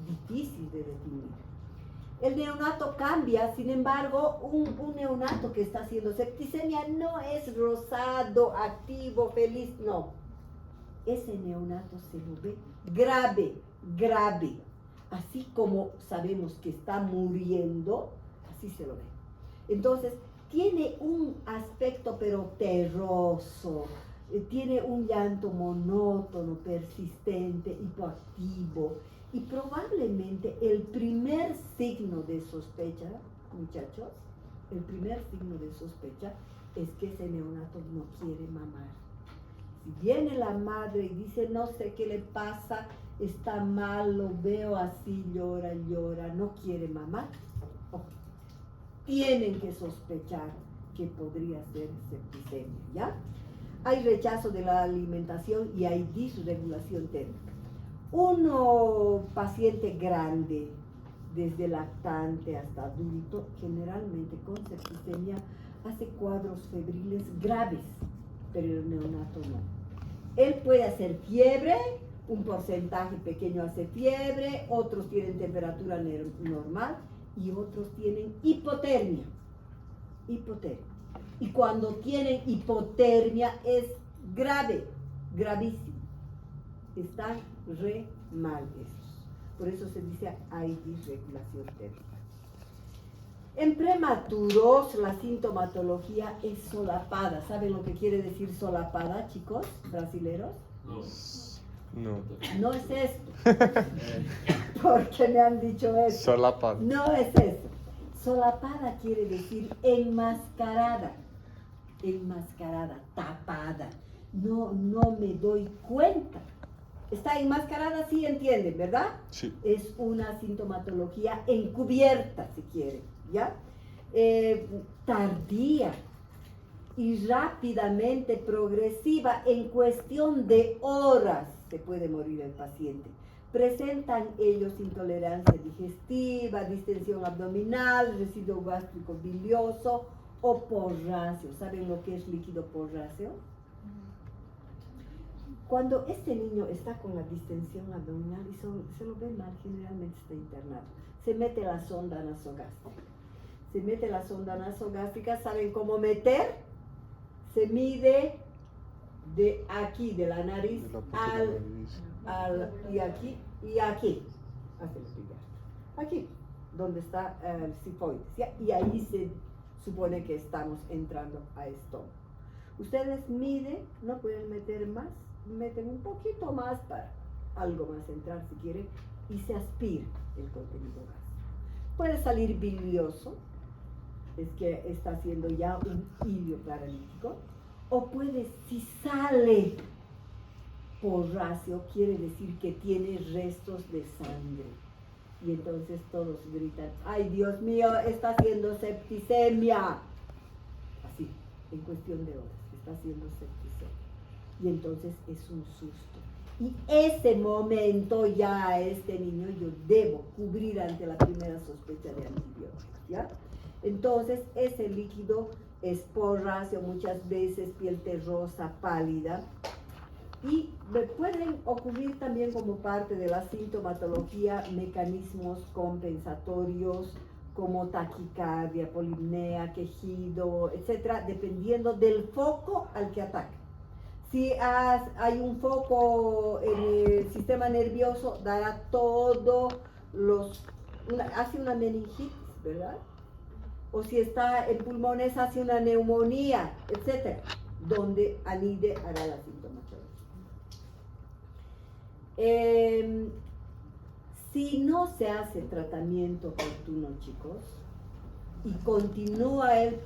Difícil de definir. El neonato cambia, sin embargo, un neonato que está haciendo septicemia no es rosado, activo, feliz, no. Ese neonato se lo ve grave, grave. Así como sabemos que está muriendo, así se lo ve. Entonces, tiene un aspecto pero terroso, tiene un llanto monótono, persistente, hipoactivo. Y probablemente el primer signo de sospecha, muchachos, el primer signo de sospecha es que ese neonato no quiere mamar. Si viene la madre y dice, no sé qué le pasa, está mal, lo veo así, llora, no quiere mamar, tienen que sospechar que podría ser septicemia, ¿ya? Hay rechazo de la alimentación y hay disregulación térmica. Un paciente grande, desde lactante hasta adulto, generalmente con septicemia, hace cuadros febriles graves, pero el neonato no. Él puede hacer fiebre, un porcentaje pequeño hace fiebre, otros tienen temperatura normal y otros tienen hipotermia. Y cuando tienen hipotermia es grave, gravísimo. Están re mal estos. Por eso se dice hay disregulación térmica. En prematuros la sintomatología es solapada. ¿Saben lo que quiere decir solapada, chicos brasileros?
No.
No.
No es esto. Porque me han dicho eso.
Solapado.
No es eso. Solapada quiere decir enmascarada. Enmascarada, tapada. No me doy cuenta. Está enmascarada, sí entienden, ¿verdad?
Sí.
Es una sintomatología encubierta, si quieren, ¿ya? Tardía y rápidamente progresiva, en cuestión de horas se puede morir el paciente. Presentan ellos intolerancia digestiva, distensión abdominal, residuo gástrico bilioso o porráceo. ¿Saben lo que es líquido porráceo? Cuando este niño está con la distensión abdominal y se lo ve mal, generalmente está internado, se mete la sonda nasogástrica. Se mete la sonda nasogástrica, ¿saben cómo meter? Se mide de aquí, de la nariz,
De la punta de la nariz.
y aquí, y aquí. Hazlo pillar. Aquí, donde está el sifoides, ¿ya? Y ahí se supone que estamos entrando a estómago. Ustedes miden, no pueden meter más, meten un poquito más para algo más entrar si quieren y se aspira el contenido gástrico. Puede salir bilioso, es que está haciendo ya un ilio paralítico, o puede, si sale porráceo, quiere decir que tiene restos de sangre. Y entonces todos gritan, ¡ay, Dios mío, está haciendo septicemia! Así, en cuestión de horas, está haciendo septicemia. Y entonces es un susto. Y ese momento ya a este niño yo debo cubrir ante la primera sospecha de antibióticos, ¿ya? Entonces ese líquido es porráceo, muchas veces piel terrosa, pálida. Y pueden ocurrir también como parte de la sintomatología mecanismos compensatorios como taquicardia, polipnea, quejido, etcétera, dependiendo del foco al que ataca. Si hay un foco en el sistema nervioso, dará hace una meningitis, ¿verdad? O si está en pulmones, hace una neumonía, etcétera, donde anide hará la sintomatología. Si no se hace tratamiento oportuno, chicos, y continúa el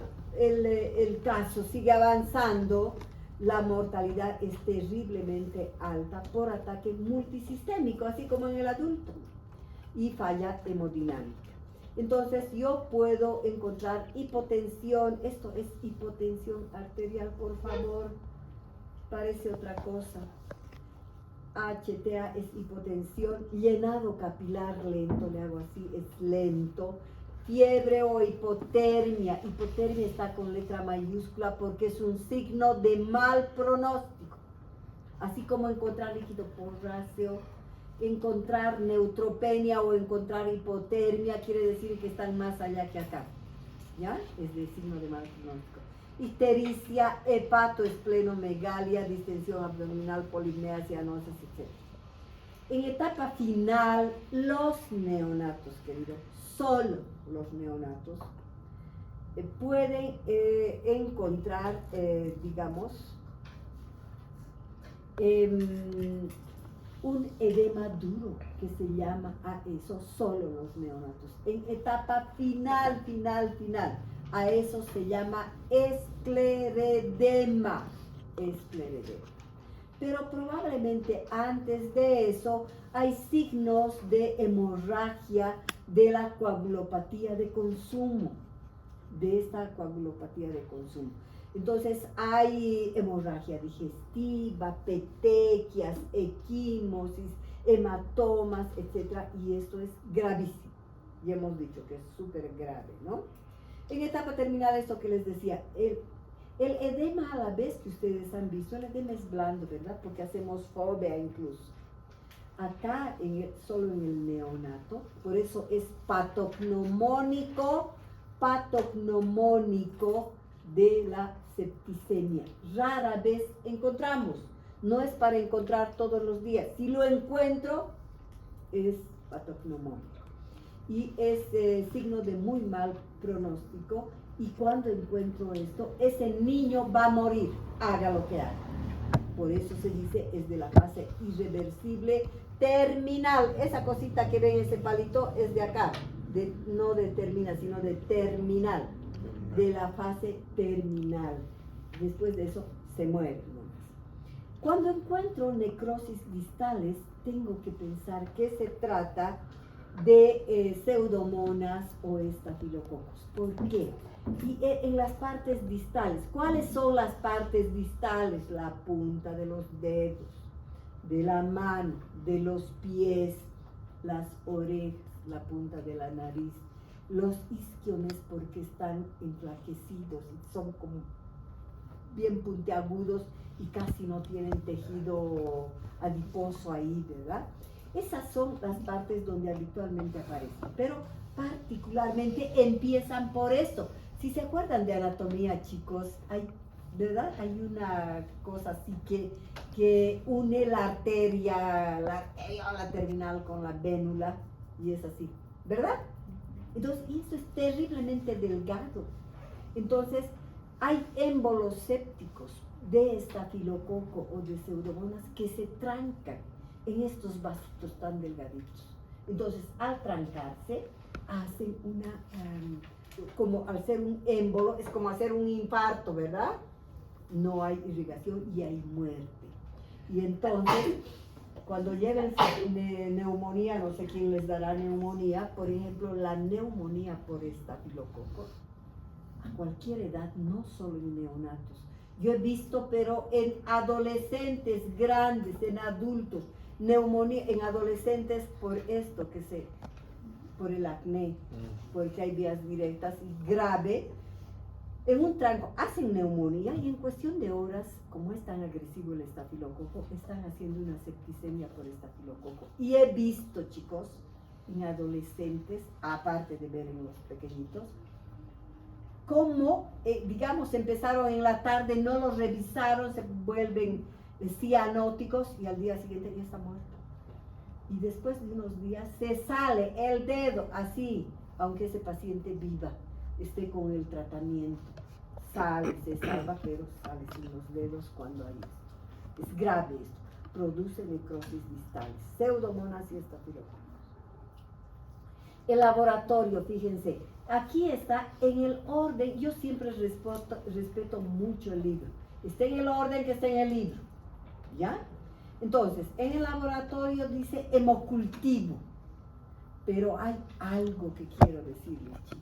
caso, sigue avanzando, la mortalidad es terriblemente alta por ataque multisistémico, así como en el adulto, y falla hemodinámica. Entonces yo puedo encontrar hipotensión, esto es hipotensión arterial, por favor, parece otra cosa. HTA es hipotensión, llenado capilar lento, le hago así, es lento. Fiebre o hipotermia, hipotermia está con letra mayúscula porque es un signo de mal pronóstico. Así como encontrar líquido porráceo, encontrar neutropenia o encontrar hipotermia, quiere decir que están más allá que acá, ¿ya? Es de signo de mal pronóstico. Ictericia, hepatoesplenomegalia, distensión abdominal, polipnea, cianosis, etc. En etapa final, los neonatos, querido, solo los neonatos pueden encontrar, digamos, un edema duro que se llama a eso, solo los neonatos. En etapa final, a eso se llama escleredema. Pero probablemente antes de eso hay signos de hemorragia de la coagulopatía de consumo, de esta coagulopatía de consumo. Entonces hay hemorragia digestiva, petequias, equimosis, hematomas, etc. Y esto es gravísimo. Ya hemos dicho que es súper grave, ¿no? En etapa terminal, esto que les decía, el edema a la vez que ustedes han visto, el edema es blando, ¿verdad? Porque hacemos fobia incluso. Acá, solo en el neonato, por eso es patognomónico de la septicemia. Rara vez encontramos, no es para encontrar todos los días. Si lo encuentro, es patognomónico. Y es signo de muy mal pronóstico. Y cuando encuentro esto, ese niño va a morir, haga lo que haga. Por eso se dice es de la fase irreversible terminal. Esa cosita que ven, ese palito, es de acá, no de termina, sino de terminal, de la fase terminal. Después de eso se muere nomás. Cuando encuentro necrosis distales, tengo que pensar que se trata de pseudomonas o estafilococos. ¿Por qué? Y en las partes distales, ¿cuáles son las partes distales? La punta de los dedos, de la mano, de los pies, las orejas, la punta de la nariz, los isquiones porque están enflaquecidos y son como bien puntiagudos y casi no tienen tejido adiposo ahí, ¿verdad? Esas son las partes donde habitualmente aparecen, pero particularmente empiezan por esto. Si se acuerdan de anatomía, chicos, ¿verdad? Hay una cosa así que une la arteria la terminal con la vénula y es así, ¿verdad? Entonces, eso es terriblemente delgado. Entonces, hay émbolos sépticos de estafilococo o de pseudomonas que se trancan en estos vasitos tan delgaditos. Entonces, al trancarse, hacen como al ser un émbolo, es como hacer un infarto, ¿verdad? No hay irrigación y hay muerte. Y entonces, cuando llegan neumonía, no sé quién les dará neumonía, por ejemplo, la neumonía por estafilococo, a cualquier edad, no solo en neonatos. Yo he visto, pero en adolescentes grandes, en adultos, neumonía en adolescentes por esto por el acné, porque hay vías directas y grave, en un tranco hacen neumonía y en cuestión de horas, como es tan agresivo el estafilococo, están haciendo una septicemia por estafilococo. Y he visto, chicos, en adolescentes, aparte de ver en los pequeñitos, cómo, digamos, empezaron en la tarde, no los revisaron, se vuelven cianóticos y al día siguiente ya está muerto. Y después de unos días se sale el dedo así, aunque ese paciente viva, esté con el tratamiento. Sale, se salva, pero sale sin los dedos cuando hay esto. Es grave esto, produce necrosis distales, pseudomonas y estafilococos. El laboratorio, fíjense, aquí está en el orden, yo siempre respeto mucho el libro, está en el orden que está en el libro, ¿ya? Entonces, en el laboratorio dice hemocultivo, pero hay algo que quiero decirles, chicos.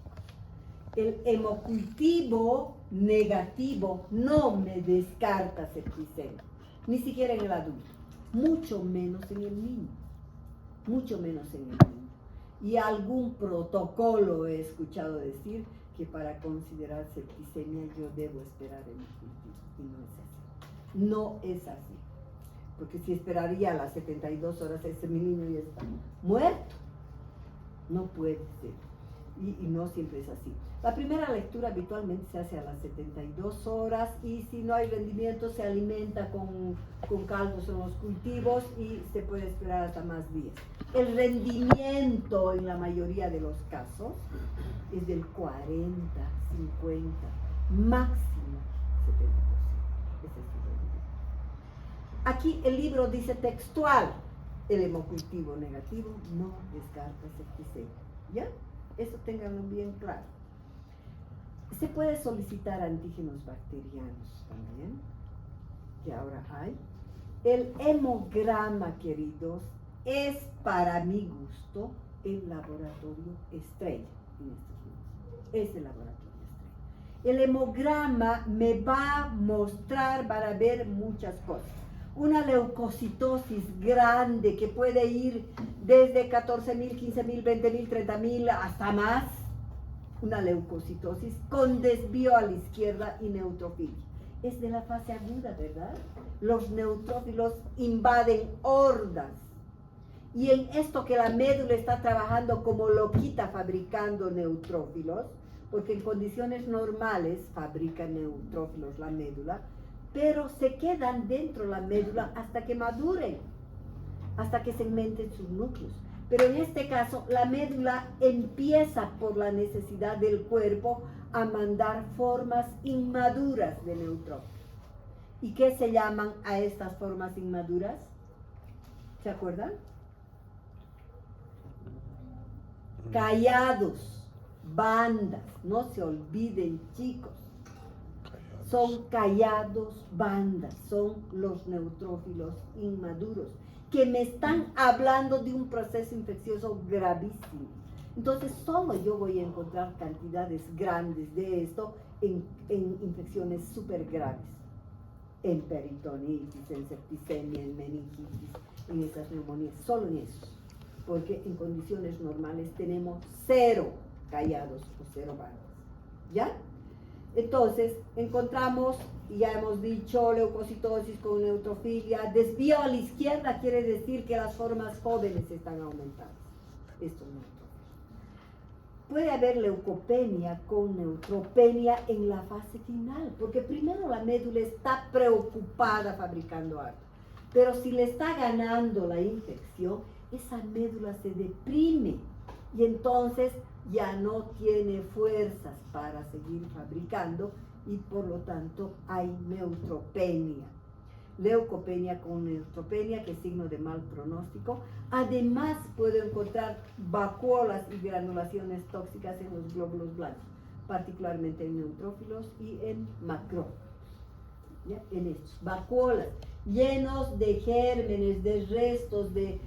El hemocultivo negativo no me descarta septicemia, ni siquiera en el adulto, mucho menos en el niño, mucho menos en el niño. Y algún protocolo he escuchado decir que para considerar septicemia yo debo esperar hemocultivo, y no es así. No es así, porque si esperaría a las 72 horas, mi niño ya está muerto. No puede ser, y no siempre es así. La primera lectura habitualmente se hace a las 72 horas y si no hay rendimiento se alimenta con caldos en los cultivos y se puede esperar hasta más días. El rendimiento en la mayoría de los casos es del 40, 50, máximo 70%. Ese es el rendimiento. Aquí el libro dice textual, el hemocultivo negativo no descarta septicemia. ¿Ya? Eso ténganlo bien claro. Se puede solicitar antígenos bacterianos también, que ahora hay. El hemograma, queridos, es para mi gusto el laboratorio estrella en estos momentos. Es el laboratorio estrella. El hemograma me va a mostrar, para ver muchas cosas. Una leucocitosis grande que puede ir desde 14.000, 15.000, 20.000, 30.000 hasta más. Una leucocitosis con desvío a la izquierda y neutrofilia. Es de la fase aguda, ¿verdad? Los neutrófilos invaden hordas. Y en esto que la médula está trabajando como loquita fabricando neutrófilos, porque en condiciones normales fabrica neutrófilos la médula, pero se quedan dentro de la médula hasta que maduren, hasta que segmenten sus núcleos. Pero en este caso, la médula empieza por la necesidad del cuerpo a mandar formas inmaduras de neutrófilos. ¿Y qué se llaman a estas formas inmaduras? ¿Se acuerdan? Callados, bandas, no se olviden, chicos. Son callados, bandas, son los neutrófilos inmaduros, que me están hablando de un proceso infeccioso gravísimo. Entonces, solo yo voy a encontrar cantidades grandes de esto en infecciones súper graves, en peritonitis, en septicemia, en meningitis, en esas neumonías, solo en eso, porque en condiciones normales tenemos 0 callados o 0 bandas, ¿ya? Entonces, encontramos, ya hemos dicho, leucocitosis con neutrofilia. Desvío a la izquierda quiere decir que las formas jóvenes están aumentadas. Esto es neutrófilo. Puede haber leucopenia con neutropenia en la fase final, porque primero la médula está preocupada fabricando algo. Pero si le está ganando la infección, esa médula se deprime y entonces ya no tiene fuerzas para seguir fabricando y por lo tanto hay neutropenia. Leucopenia con neutropenia, que es signo de mal pronóstico. Además puedo encontrar vacuolas y granulaciones tóxicas en los glóbulos blancos, particularmente en neutrófilos y en macrófagos. ¿Ya? En estos vacuolas llenos de gérmenes, de restos, de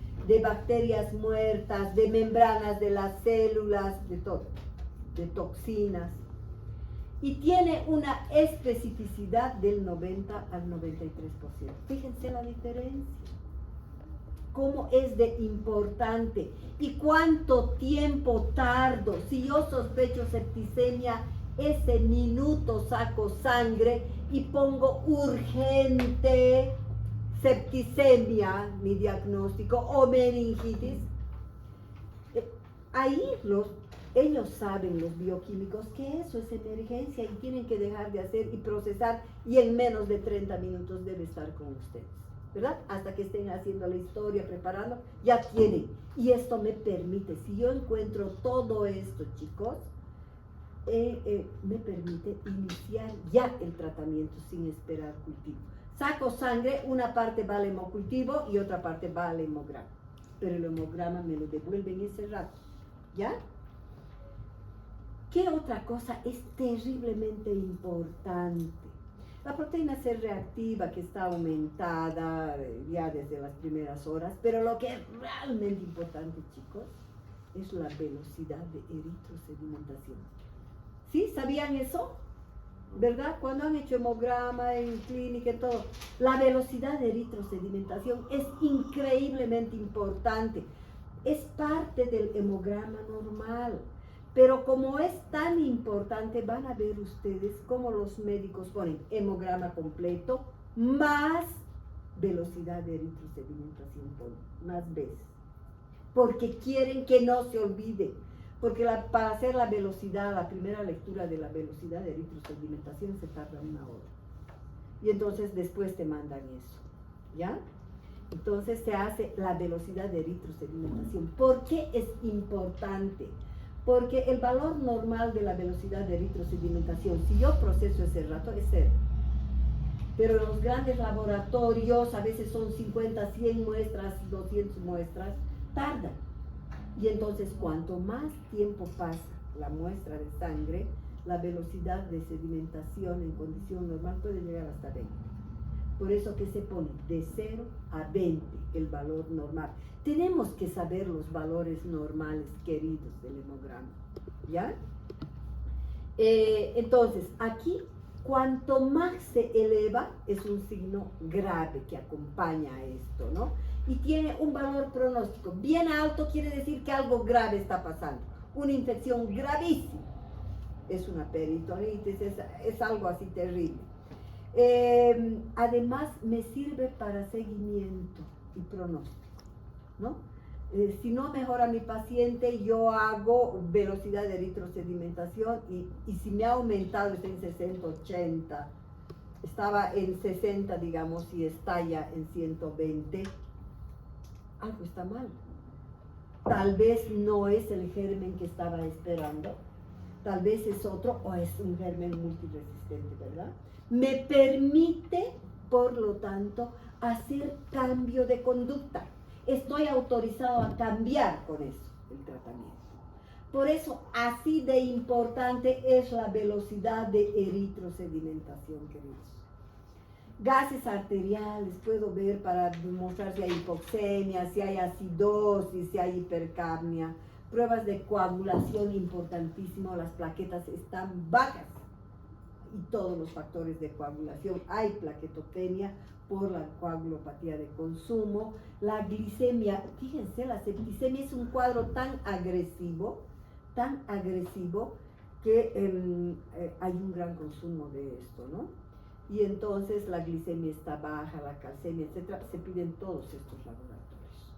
bacterias muertas, de membranas de las células, de todo, de toxinas. Y tiene una especificidad del 90 al 93%. Fíjense la diferencia. Cómo es de importante y cuánto tiempo tardo. Si yo sospecho septicemia, ese minuto saco sangre y pongo urgente septicemia, mi diagnóstico, o meningitis. Ahí ellos saben, los bioquímicos, que eso es emergencia y tienen que dejar de hacer y procesar, y en menos de 30 minutos debe estar con ustedes, ¿verdad? Hasta que estén haciendo la historia, preparando, ya tienen. Y esto me permite, si yo encuentro todo esto, chicos, me permite iniciar ya el tratamiento sin esperar cultivo. Saco sangre, una parte va al hemocultivo y otra parte va al hemograma. Pero el hemograma me lo devuelven ese rato, ¿ya? ¿Qué otra cosa es terriblemente importante? La proteína C reactiva, que está aumentada ya desde las primeras horas, pero lo que es realmente importante, chicos, es la velocidad de eritrosedimentación. ¿Sí? ¿Sabían eso? ¿Verdad? Cuando han hecho hemograma en clínica y todo, la velocidad de eritrosedimentación es increíblemente importante. Es parte del hemograma normal. Pero como es tan importante, van a ver ustedes cómo los médicos ponen hemograma completo más velocidad de eritrosedimentación, más veces. Porque quieren que no se olvide. Porque para hacer la velocidad, la primera lectura de la velocidad de eritrosedimentación se tarda 1 hora. Y entonces después te mandan eso, ¿ya? Entonces se hace la velocidad de eritrosedimentación. ¿Por qué es importante? Porque el valor normal de la velocidad de eritrosedimentación, si yo proceso ese rato, es 0. Pero en los grandes laboratorios, a veces son 50, 100 muestras, 200 muestras, tardan. Y entonces, cuanto más tiempo pasa la muestra de sangre, la velocidad de sedimentación en condición normal puede llegar hasta 20. Por eso que se pone de 0 a 20 el valor normal. Tenemos que saber los valores normales, queridos, del hemograma, ¿ya? Entonces, aquí, cuanto más se eleva, es un signo grave que acompaña a esto, ¿no? Y tiene un valor pronóstico bien alto, quiere decir que algo grave está pasando, una infección gravísima. Es una peritonitis, es algo así terrible. Además, me sirve para seguimiento y pronóstico, ¿no? Si no mejora mi paciente, yo hago velocidad de eritrosedimentación y si me ha aumentado, está en 60, 80, estaba en 60, digamos, y estalla en 120, algo está mal. Tal vez no es el germen que estaba esperando, tal vez es otro o es un germen multiresistente, ¿verdad? Me permite por lo tanto, hacer cambio de conducta. Estoy autorizado a cambiar con eso el tratamiento. Por eso, así de importante es la velocidad de eritrosedimentación, queridos. Gases arteriales, puedo ver para demostrar si hay hipoxemia, si hay acidosis, si hay hipercapnia. Pruebas de coagulación, importantísimo, las plaquetas están bajas. Y todos los factores de coagulación. Hay plaquetopenia por la coagulopatía de consumo. La glicemia, fíjense, la septicemia es un cuadro tan agresivo que hay un gran consumo de esto, ¿no? Y entonces la glicemia está baja, la calcemia, etcétera. Se piden todos estos laboratorios.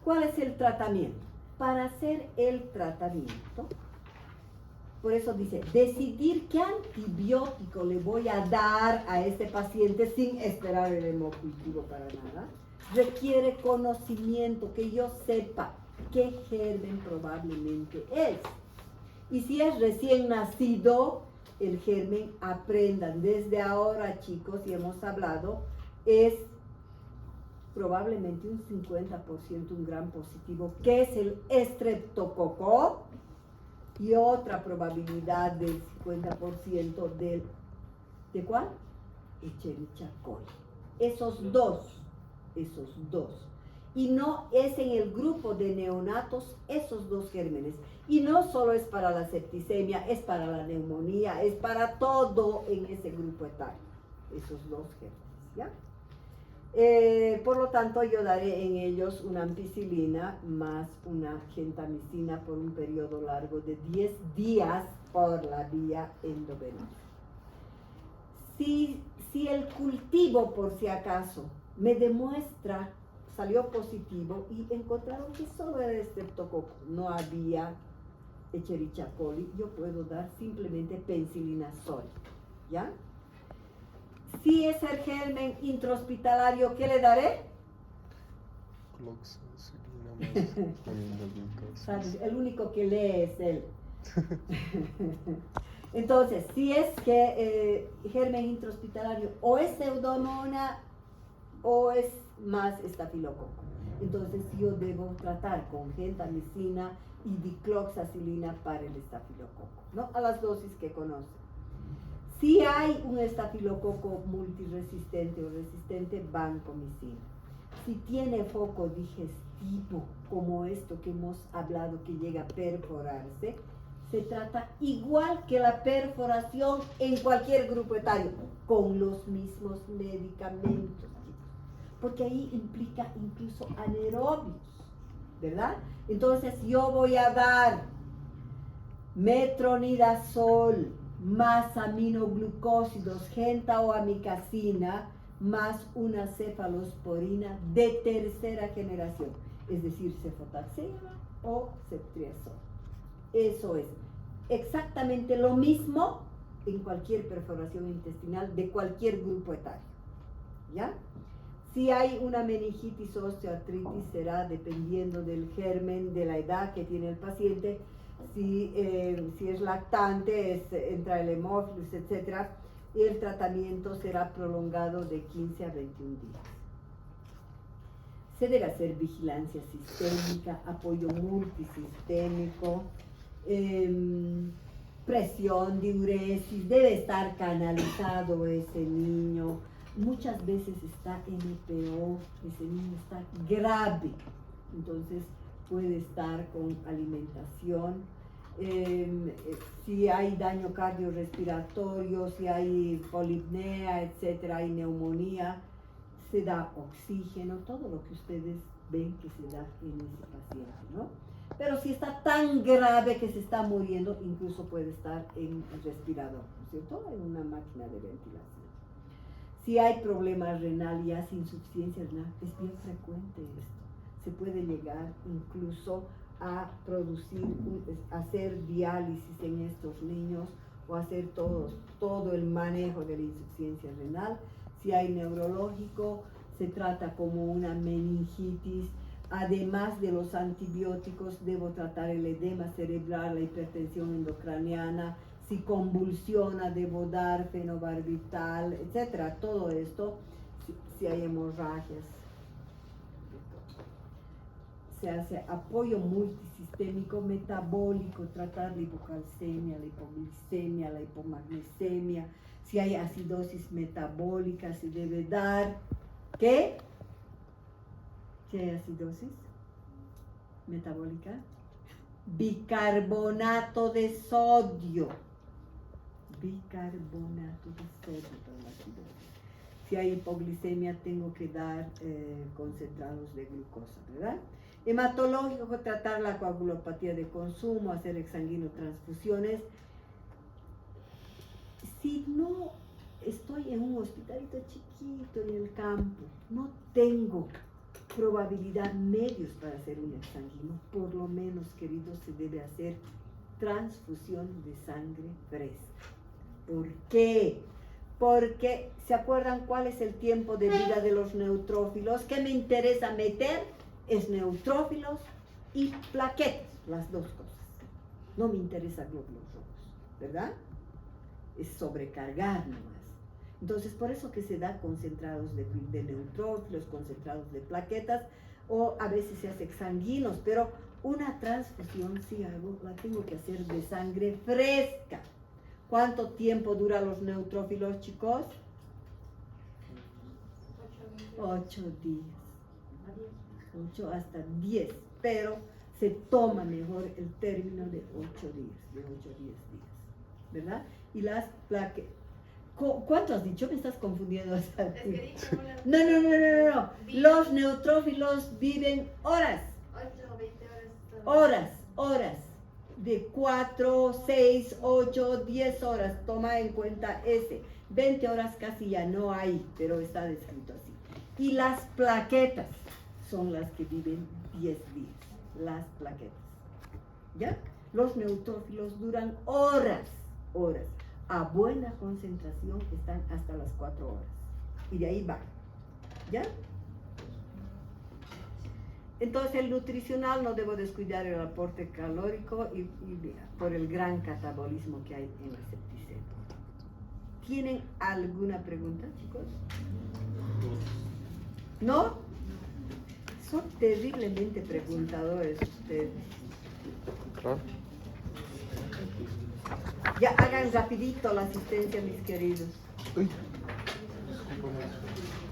¿Cuál es el tratamiento? Para hacer el tratamiento, por eso dice, decidir qué antibiótico le voy a dar a este paciente sin esperar el hemocultivo para nada, requiere conocimiento, que yo sepa qué germen probablemente es. Y si es recién nacido, el germen, aprendan desde ahora, chicos, y hemos hablado, es probablemente un 50% un gran positivo, que es el estreptococo, y otra probabilidad del 50% del, ¿de cuál? Escherichia coli. Esos dos. Y no es en el grupo de neonatos esos dos gérmenes. Y no solo es para la septicemia, es para la neumonía, es para todo en ese grupo etario. Esos dos gérmenes, ¿ya? Por lo tanto, yo daré en ellos una ampicilina más una gentamicina por un periodo largo de 10 días por la vía endovenosa. Si el cultivo, por si acaso, me demuestra, salió positivo y encontraron que solo era estreptococo, no había Escherichia coli, yo puedo dar simplemente penicilina sódica, ¿ya? Si es el germen intrahospitalario, ¿qué le daré?
Cloxacillina más
¿Sabes? El único que lee es él. Entonces, si es que germen intrahospitalario o es pseudomonas o es más estafilococo, entonces yo debo tratar con gentamicina y dicloxacilina para el estafilococo, ¿no? A las dosis que conocen. Si hay un estafilococo multiresistente o resistente, vancomicina. Si tiene foco digestivo, como esto que hemos hablado que llega a perforarse, se trata igual que la perforación en cualquier grupo etario, con los mismos medicamentos, porque ahí implica incluso anaerobios, ¿verdad? Entonces yo voy a dar metronidazol más aminoglucósidos, genta o amicacina, más una cefalosporina de tercera generación, es decir, cefotaxima o ceftriaxona. Eso es exactamente lo mismo en cualquier perforación intestinal de cualquier grupo etario, ¿ya? Si hay una meningitis o osteoartritis, será dependiendo del germen, de la edad que tiene el paciente. Si es lactante, entra el hemófilos, etc. Y el tratamiento será prolongado de 15 a 21 días. Se debe hacer vigilancia sistémica, apoyo multisistémico, presión, diuresis, debe estar canalizado ese niño. Muchas veces está NPO, ese niño está grave, entonces puede estar con alimentación. Si hay daño cardiorrespiratorio, si hay polipnea, etcétera, hay neumonía, se da oxígeno, todo lo que ustedes ven que se da en ese paciente, ¿no? Pero si está tan grave que se está muriendo, incluso puede estar en el respirador, ¿no es cierto? En una máquina de ventilación. Si hay problemas renal y hace insuficiencia renal, es bien frecuente esto. Se puede llegar incluso a producir, hacer diálisis en estos niños o hacer todo el manejo de la insuficiencia renal. Si hay neurológico, se trata como una meningitis. Además de los antibióticos, debo tratar el edema cerebral, la hipertensión endocraniana. Si convulsiona, debo dar fenobarbital, etcétera. Todo esto, si hay hemorragias. Se hace apoyo multisistémico metabólico, tratar la hipocalcemia, la hipoglicemia, la hipomagnesemia. Si hay acidosis metabólica, se debe dar, ¿qué? Si hay acidosis metabólica, bicarbonato de sodio. Bicarbonato de sodio para la acidosis. Si hay hipoglicemia, tengo que dar concentrados de glucosa, ¿verdad? Hematológico, tratar la coagulopatía de consumo, hacer exsanguino transfusiones. Si no estoy en un hospitalito chiquito en el campo, no tengo probabilidad medios para hacer un exsanguino, por lo menos, queridos, se debe hacer transfusión de sangre fresca. ¿Por qué? Porque, ¿se acuerdan cuál es el tiempo de vida de los neutrófilos? ¿Qué me interesa meter? Es neutrófilos y plaquetas, las dos cosas. No me interesa glóbulos rojos, ¿verdad? Es sobrecargar nomás. Entonces, por eso que se da concentrados de neutrófilos, concentrados de plaquetas, o a veces se hace exsanguinos, pero una transfusión sí hago, la tengo que hacer de sangre fresca. ¿Cuánto tiempo duran los neutrófilos, chicos? 8 días. 8 hasta 10, pero se toma mejor el término de 8 días, de 8 a 10 días, ¿verdad? Y las plaquetas. ¿Cuánto has dicho? Me estás confundiendo. No. Los neutrófilos viven horas.
8 o 20 horas.
Horas. De 4, 6, 8, 10 horas. Toma en cuenta ese. 20 horas casi ya no hay, pero está descrito así. Y las plaquetas son las que viven 10 días. Las plaquetas. ¿Ya? Los neutrófilos duran horas. A buena concentración están hasta las 4 horas. Y de ahí va. ¿Ya? Entonces el nutricional no debo descuidar el aporte calórico y por el gran catabolismo que hay en la septicemia. ¿Tienen alguna pregunta, chicos? ¿No? Son terriblemente preguntadores ustedes.
Claro.
Ya hagan rapidito la asistencia, mis queridos.
Uy. Discúlpame.